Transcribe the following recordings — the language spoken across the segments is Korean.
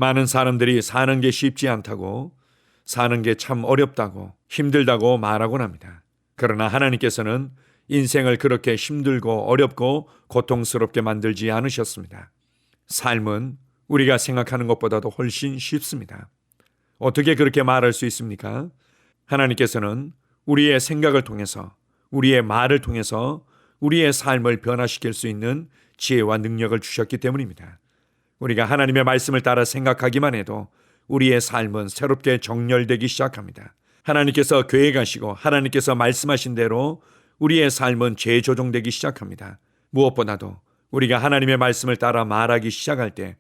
많은 사람들이 사는 게 쉽지 않다고, 사는 게 참 어렵다고, 힘들다고 말하곤 합니다. 그러나 하나님께서는 인생을 그렇게 힘들고 어렵고 고통스럽게 만들지 않으셨습니다. 삶은 우리가 생각하는 것보다도 훨씬 쉽습니다. 어떻게 그렇게 말할 수 있습니까? 하나님께서는 우리의 생각을 통해서, 우리의 말을 통해서 우리의 삶을 변화시킬 수 있는 지혜와 능력을 주셨기 때문입니다. 우리가 하나님의 말씀을 따라 생각하기만 해도 우리의 삶은 새롭게 정렬되기 시작합니다. 하나님께서 계획하시고 하나님께서 말씀하신 대로 우리의 삶은 재조정되기 시작합니다. 무엇보다도 우리가 하나님의 말씀을 따라 말하기 시작할 때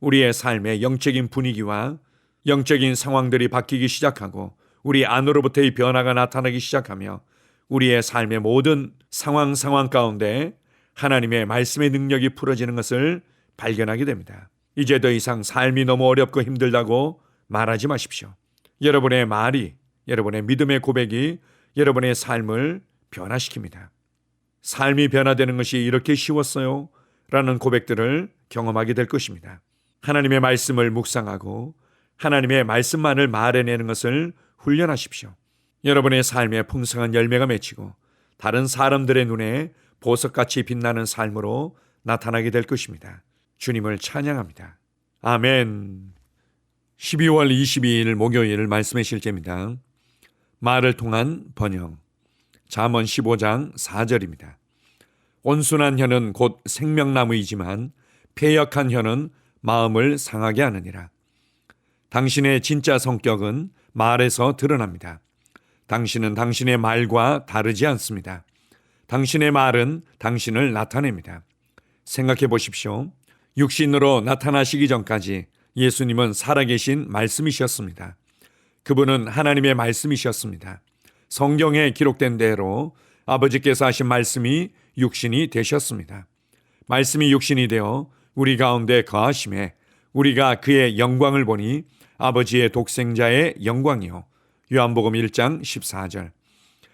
우리의 삶의 영적인 분위기와 영적인 상황들이 바뀌기 시작하고 우리 안으로부터의 변화가 나타나기 시작하며 우리의 삶의 모든 상황 가운데 하나님의 말씀의 능력이 풀어지는 것을 발견하게 됩니다. 이제 더 이상 삶이 너무 어렵고 힘들다고 말하지 마십시오. 여러분의 말이, 여러분의 믿음의 고백이 여러분의 삶을 변화시킵니다. 삶이 변화되는 것이 이렇게 쉬웠어요? 라는 고백들을 경험하게 될 것입니다. 하나님의 말씀을 묵상하고 하나님의 말씀만을 말해내는 것을 훈련하십시오. 여러분의 삶에 풍성한 열매가 맺히고 다른 사람들의 눈에 보석같이 빛나는 삶으로 나타나게 될 것입니다. 주님을 찬양합니다. 아멘. 12월 22일 목요일 말씀의 실제입니다. 말을 통한 번영. 잠언 15장 4절입니다. 온순한 혀는 곧 생명나무이지만 패역한 혀는 마음을 상하게 하느니라. 당신의 진짜 성격은 말에서 드러납니다. 당신은 당신의 말과 다르지 않습니다. 당신의 말은 당신을 나타냅니다. 생각해 보십시오. 육신으로 나타나시기 전까지 예수님은 살아계신 말씀이셨습니다. 그분은 하나님의 말씀이셨습니다. 성경에 기록된 대로 아버지께서 하신 말씀이 육신이 되셨습니다. 말씀이 육신이 되어 우리 가운데 거하심에 우리가 그의 영광을 보니 아버지의 독생자의 영광이요. 요한복음 1장 14절.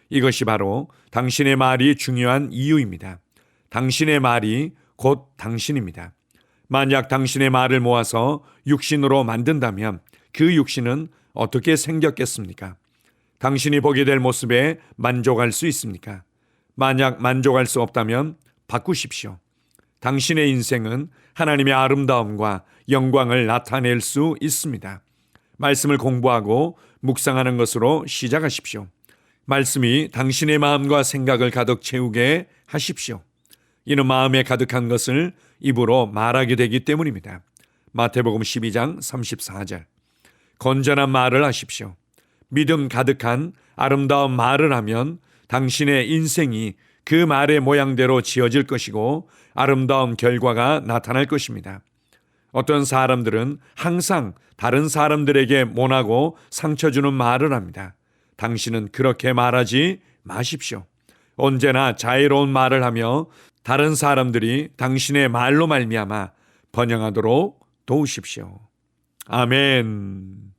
이것이 바로 당신의 말이 중요한 이유입니다. 당신의 말이 곧 당신입니다. 만약 당신의 말을 모아서 육신으로 만든다면 그 육신은 어떻게 생겼겠습니까? 당신이 보게 될 모습에 만족할 수 있습니까? 만약 만족할 수 없다면 바꾸십시오. 당신의 인생은 하나님의 아름다움과 영광을 나타낼 수 있습니다. 말씀을 공부하고 묵상하는 것으로 시작하십시오. 말씀이 당신의 마음과 생각을 가득 채우게 하십시오. 이는 마음에 가득한 것을 입으로 말하게 되기 때문입니다. 마태복음 12장 34절. 건전한 말을 하십시오. 믿음 가득한 아름다운 말을 하면 당신의 인생이 그 말의 모양대로 지어질 것이고 아름다운 결과가 나타날 것입니다. 어떤 사람들은 항상 다른 사람들에게 모나고 상처 주는 말을 합니다. 당신은 그렇게 말하지 마십시오. 언제나 자애로운 말을 하며 다른 사람들이 당신의 말로 말미암아 번영하도록 도우십시오. 아멘.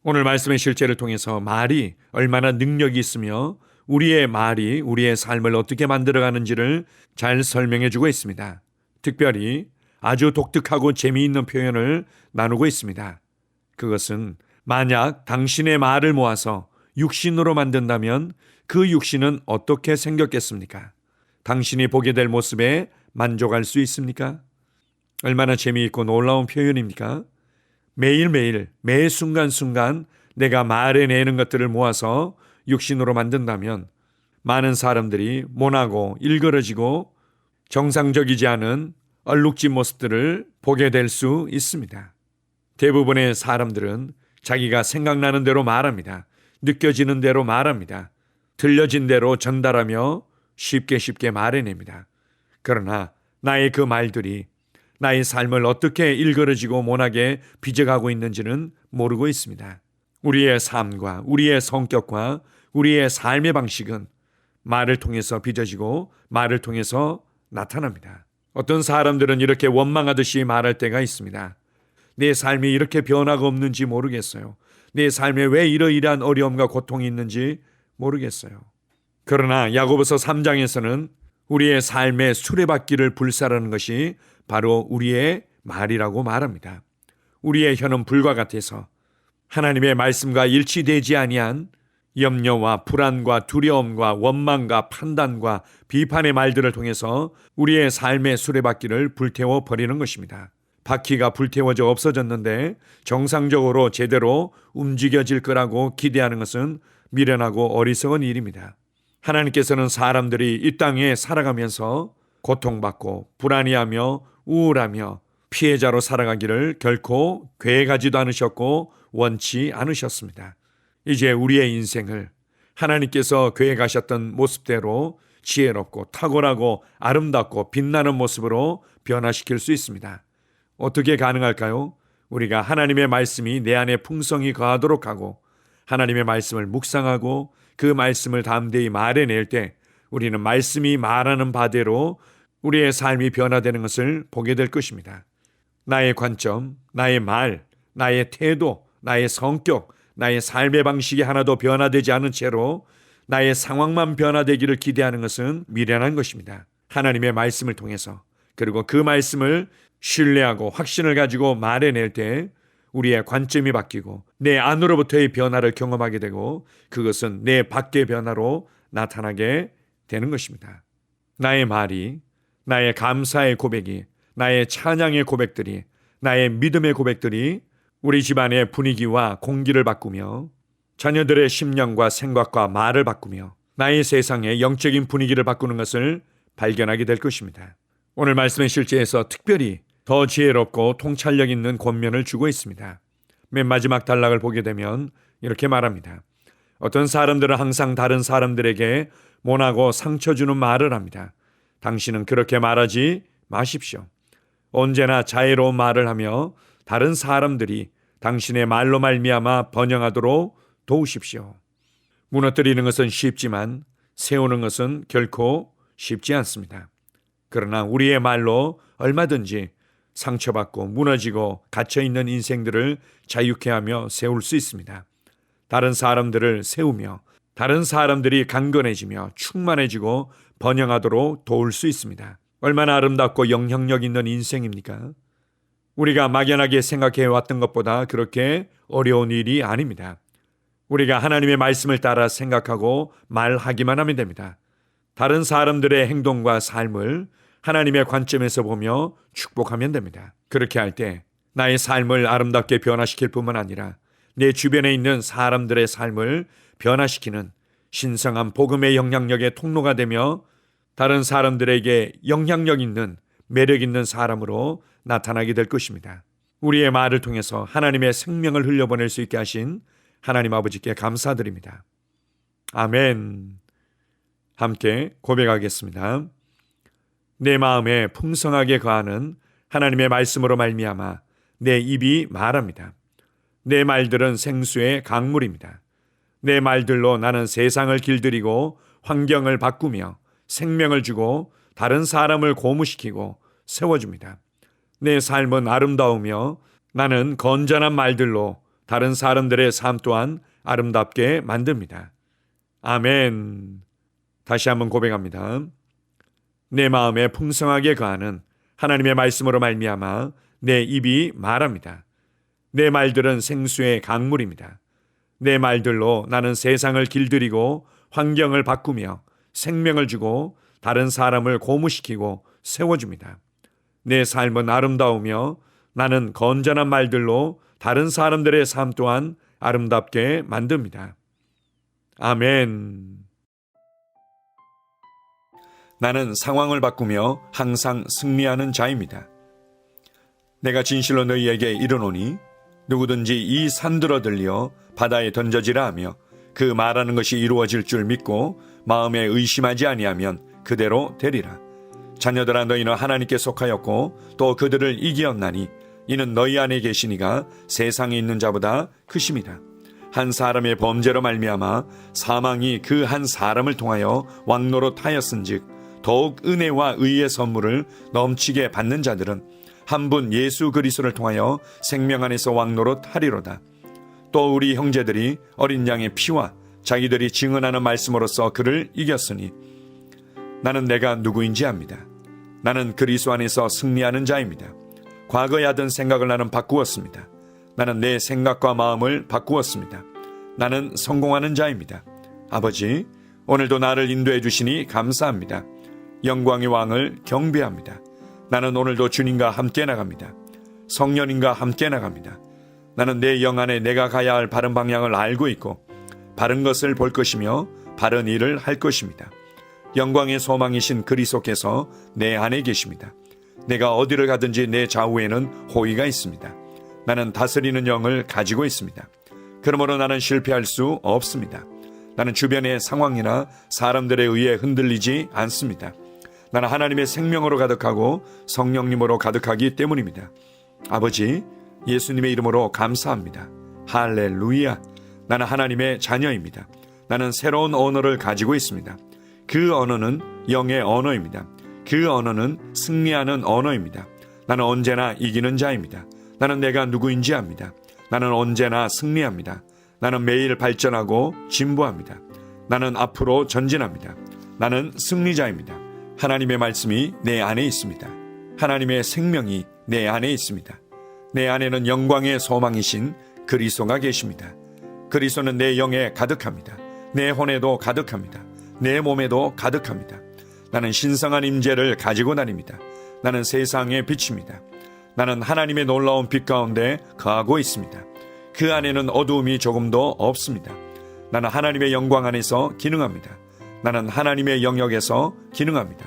오늘 말씀의 실제를 통해서 말이 얼마나 능력이 있으며 우리의 말이 우리의 삶을 어떻게 만들어가는지를 잘 설명해 주고 있습니다. 특별히 아주 독특하고 재미있는 표현을 나누고 있습니다. 그것은 만약 당신의 말을 모아서 육신으로 만든다면 그 육신은 어떻게 생겼겠습니까? 당신이 보게 될 모습에 만족할 수 있습니까? 얼마나 재미있고 놀라운 표현입니까? 매일매일 매 순간순간 내가 말해내는 것들을 모아서 육신으로 만든다면 많은 사람들이 모나고 일그러지고 정상적이지 않은 얼룩진 모습들을 보게 될 수 있습니다. 대부분의 사람들은 자기가 생각나는 대로 말합니다. 느껴지는 대로 말합니다. 들려진 대로 전달하며 쉽게 말해냅니다. 그러나 나의 그 말들이 나의 삶을 어떻게 일그러지고 모나게 빚어가고 있는지는 모르고 있습니다. 우리의 삶과 우리의 성격과 우리의 삶의 방식은 말을 통해서 빚어지고 말을 통해서 나타납니다. 어떤 사람들은 이렇게 원망하듯이 말할 때가 있습니다. 내 삶이 이렇게 변화가 없는지 모르겠어요. 내 삶에 왜 이러이러한 어려움과 고통이 있는지 모르겠어요. 그러나 야고보서 3장에서는 우리의 삶의 수레바퀴를 불사르는 것이 바로 우리의 말이라고 말합니다. 우리의 혀는 불과 같아서 하나님의 말씀과 일치되지 아니한 염려와 불안과 두려움과 원망과 판단과 비판의 말들을 통해서 우리의 삶의 수레바퀴를 불태워 버리는 것입니다. 바퀴가 불태워져 없어졌는데 정상적으로 제대로 움직여질 거라고 기대하는 것은 미련하고 어리석은 일입니다. 하나님께서는 사람들이 이 땅에 살아가면서 고통받고 불안해하며 우울하며 피해자로 살아가기를 결코 계획하지도 않으셨고 원치 않으셨습니다. 이제 우리의 인생을 하나님께서 계획하셨던 모습대로 지혜롭고 탁월하고 아름답고 빛나는 모습으로 변화시킬 수 있습니다. 어떻게 가능할까요? 우리가 하나님의 말씀이 내 안에 풍성히 거하도록 하고 하나님의 말씀을 묵상하고 그 말씀을 담대히 말해낼 때 우리는 말씀이 말하는 바대로 우리의 삶이 변화되는 것을 보게 될 것입니다. 나의 관점, 나의 말, 나의 태도, 나의 성격, 나의 삶의 방식이 하나도 변화되지 않은 채로 나의 상황만 변화되기를 기대하는 것은 미련한 것입니다. 하나님의 말씀을 통해서 그리고 그 말씀을 신뢰하고 확신을 가지고 말해낼 때 우리의 관점이 바뀌고 내 안으로부터의 변화를 경험하게 되고 그것은 내 밖의 변화로 나타나게 되는 것입니다. 나의 말이, 나의 감사의 고백이, 나의 찬양의 고백들이, 나의 믿음의 고백들이 우리 집안의 분위기와 공기를 바꾸며 자녀들의 심령과 생각과 말을 바꾸며 나의 세상의 영적인 분위기를 바꾸는 것을 발견하게 될 것입니다. 오늘 말씀의 실제에서 특별히 더 지혜롭고 통찰력 있는 권면을 주고 있습니다. 맨 마지막 단락을 보게 되면 이렇게 말합니다. 어떤 사람들은 항상 다른 사람들에게 모나고 상처 주는 말을 합니다. 당신은 그렇게 말하지 마십시오. 언제나 자애로운 말을 하며 다른 사람들이 당신의 말로 말미암아 번영하도록 도우십시오. 무너뜨리는 것은 쉽지만 세우는 것은 결코 쉽지 않습니다. 그러나 우리의 말로 얼마든지 상처받고 무너지고 갇혀있는 인생들을 자유케 하며 세울 수 있습니다. 다른 사람들을 세우며 다른 사람들이 강건해지며 충만해지고 번영하도록 도울 수 있습니다. 얼마나 아름답고 영향력 있는 인생입니까? 우리가 막연하게 생각해 왔던 것보다 그렇게 어려운 일이 아닙니다. 우리가 하나님의 말씀을 따라 생각하고 말하기만 하면 됩니다. 다른 사람들의 행동과 삶을 하나님의 관점에서 보며 축복하면 됩니다. 그렇게 할 때 나의 삶을 아름답게 변화시킬 뿐만 아니라 내 주변에 있는 사람들의 삶을 변화시키는 신성한 복음의 영향력의 통로가 되며 다른 사람들에게 영향력 있는 매력 있는 사람으로 나타나게 될 것입니다. 우리의 말을 통해서 하나님의 생명을 흘려보낼 수 있게 하신 하나님 아버지께 감사드립니다. 아멘. 함께 고백하겠습니다. 내 마음에 풍성하게 거하는 하나님의 말씀으로 말미암아 내 입이 말합니다. 내 말들은 생수의 강물입니다. 내 말들로 나는 세상을 길들이고 환경을 바꾸며 생명을 주고 다른 사람을 고무시키고 세워줍니다. 내 삶은 아름다우며 나는 건전한 말들로 다른 사람들의 삶 또한 아름답게 만듭니다. 아멘. 다시 한번 고백합니다. 내 마음에 풍성하게 거하는 하나님의 말씀으로 말미암아 내 입이 말합니다. 내 말들은 생수의 강물입니다. 내 말들로 나는 세상을 길들이고 환경을 바꾸며 생명을 주고 다른 사람을 고무시키고 세워줍니다. 내 삶은 아름다우며 나는 건전한 말들로 다른 사람들의 삶 또한 아름답게 만듭니다. 아멘. 나는 상황을 바꾸며 항상 승리하는 자입니다. 내가 진실로 너희에게 이르노니 누구든지 이 산들어 들려 바다에 던져지라 하며 그 말하는 것이 이루어질 줄 믿고 마음에 의심하지 아니하면 그대로 되리라. 자녀들아 너희는 하나님께 속하였고 또 그들을 이기었나니 이는 너희 안에 계시니가 세상에 있는 자보다 크심이라. 한 사람의 범죄로 말미암아 사망이 그 한 사람을 통하여 왕노릇하였은즉 더욱 은혜와 의의 선물을 넘치게 받는 자들은 한 분 예수 그리스도를 통하여 생명 안에서 왕노릇하리로다. 또 우리 형제들이 어린 양의 피와 자기들이 증언하는 말씀으로써 그를 이겼으니 나는 내가 누구인지 압니다. 나는 그리스도 안에서 승리하는 자입니다. 과거에 하던 생각을 나는 바꾸었습니다. 나는 내 생각과 마음을 바꾸었습니다. 나는 성공하는 자입니다. 아버지, 오늘도 나를 인도해 주시니 감사합니다. 영광의 왕을 경배합니다. 나는 오늘도 주님과 함께 나갑니다. 성령님과 함께 나갑니다. 나는 내 영 안에 내가 가야 할 바른 방향을 알고 있고 바른 것을 볼 것이며 바른 일을 할 것입니다. 영광의 소망이신 그리스도께서 내 안에 계십니다. 내가 어디를 가든지 내 좌우에는 호의가 있습니다. 나는 다스리는 영을 가지고 있습니다. 그러므로 나는 실패할 수 없습니다. 나는 주변의 상황이나 사람들에 의해 흔들리지 않습니다. 나는 하나님의 생명으로 가득하고 성령님으로 가득하기 때문입니다. 아버지, 예수님의 이름으로 감사합니다. 할렐루야. 나는 하나님의 자녀입니다. 나는 새로운 언어를 가지고 있습니다. 그 언어는 영의 언어입니다. 그 언어는 승리하는 언어입니다. 나는 언제나 이기는 자입니다. 나는 내가 누구인지 압니다. 나는 언제나 승리합니다. 나는 매일 발전하고 진보합니다. 나는 앞으로 전진합니다. 나는 승리자입니다. 하나님의 말씀이 내 안에 있습니다. 하나님의 생명이 내 안에 있습니다. 내 안에는 영광의 소망이신 그리스도가 계십니다. 그리스도는 내 영에 가득합니다. 내 혼에도 가득합니다. 내 몸에도 가득합니다. 나는 신성한 임재를 가지고 다닙니다. 나는 세상의 빛입니다. 나는 하나님의 놀라운 빛 가운데 거하고 있습니다. 그 안에는 어두움이 조금도 없습니다. 나는 하나님의 영광 안에서 기능합니다. 나는 하나님의 영역에서 기능합니다.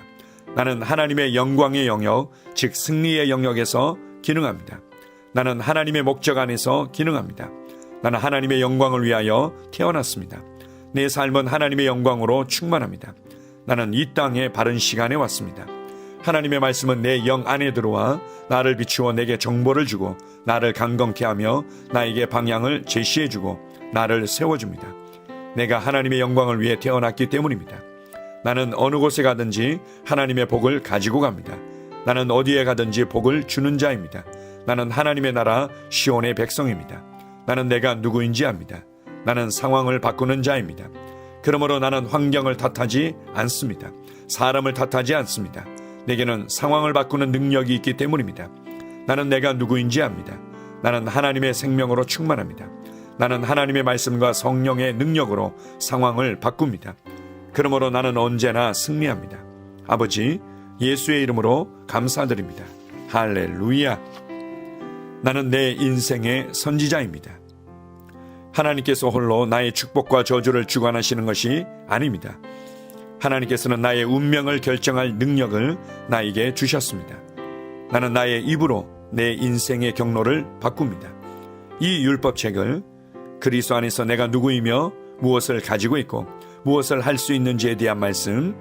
나는 하나님의 영광의 영역, 즉 승리의 영역에서 기능합니다. 나는 하나님의 목적 안에서 기능합니다. 나는 하나님의 영광을 위하여 태어났습니다. 내 삶은 하나님의 영광으로 충만합니다. 나는 이 땅에 바른 시간에 왔습니다. 하나님의 말씀은 내 영 안에 들어와 나를 비추어 내게 정보를 주고 나를 강건케 하며 나에게 방향을 제시해 주고 나를 세워줍니다. 내가 하나님의 영광을 위해 태어났기 때문입니다. 나는 어느 곳에 가든지 하나님의 복을 가지고 갑니다. 나는 어디에 가든지 복을 주는 자입니다. 나는 하나님의 나라 시온의 백성입니다. 나는 내가 누구인지 압니다. 나는 상황을 바꾸는 자입니다. 그러므로 나는 환경을 탓하지 않습니다. 사람을 탓하지 않습니다. 내게는 상황을 바꾸는 능력이 있기 때문입니다. 나는 내가 누구인지 압니다. 나는 하나님의 생명으로 충만합니다. 나는 하나님의 말씀과 성령의 능력으로 상황을 바꿉니다. 그러므로 나는 언제나 승리합니다. 아버지, 예수의 이름으로 감사드립니다. 할렐루야. 나는 내 인생의 선지자입니다. 하나님께서 홀로 나의 축복과 저주를 주관하시는 것이 아닙니다. 하나님께서는 나의 운명을 결정할 능력을 나에게 주셨습니다. 나는 나의 입으로 내 인생의 경로를 바꿉니다. 이 율법책을 그리스도 안에서 내가 누구이며 무엇을 가지고 있고 무엇을 할 수 있는지에 대한 말씀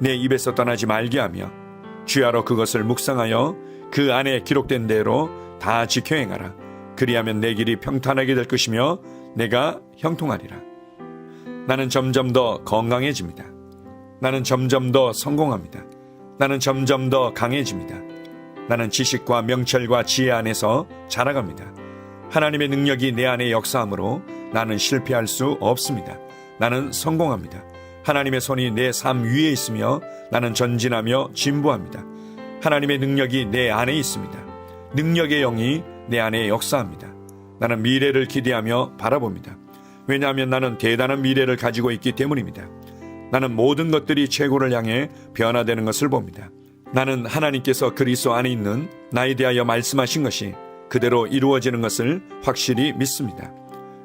내 입에서 떠나지 말게 하며 주야로 그것을 묵상하여 그 안에 기록된 대로 다 지켜 행하라. 그리하면 내 길이 평탄하게 될 것이며 내가 형통하리라. 나는 점점 더 건강해집니다. 나는 점점 더 성공합니다. 나는 점점 더 강해집니다. 나는 지식과 명철과 지혜 안에서 자라갑니다. 하나님의 능력이 내 안에 역사하므로 나는 실패할 수 없습니다. 나는 성공합니다. 하나님의 손이 내 삶 위에 있으며 나는 전진하며 진보합니다. 하나님의 능력이 내 안에 있습니다. 능력의 영이 내 안에 역사합니다. 나는 미래를 기대하며 바라봅니다. 왜냐하면 나는 대단한 미래를 가지고 있기 때문입니다. 나는 모든 것들이 최고를 향해 변화되는 것을 봅니다. 나는 하나님께서 그리스도 안에 있는 나에 대하여 말씀하신 것이 그대로 이루어지는 것을 확실히 믿습니다.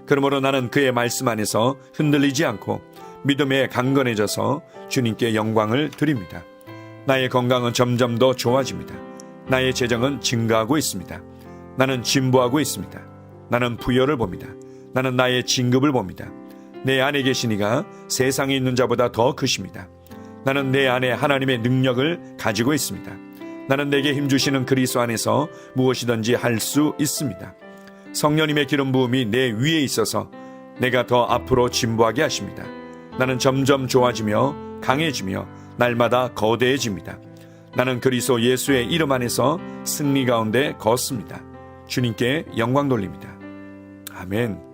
그러므로 나는 그의 말씀 안에서 흔들리지 않고 믿음에 강건해져서 주님께 영광을 드립니다. 나의 건강은 점점 더 좋아집니다. 나의 재정은 증가하고 있습니다. 나는 진보하고 있습니다. 나는 부여를 봅니다. 나는 나의 진급을 봅니다. 내 안에 계신 이가 세상에 있는 자보다 더 크십니다. 나는 내 안에 하나님의 능력을 가지고 있습니다. 나는 내게 힘주시는 그리스도 안에서 무엇이든지 할 수 있습니다. 성령님의 기름 부음이 내 위에 있어서 내가 더 앞으로 진보하게 하십니다. 나는 점점 좋아지며 강해지며 날마다 거대해집니다. 나는 그리스도 예수의 이름 안에서 승리 가운데 걷습니다. 주님께 영광 돌립니다. 아멘.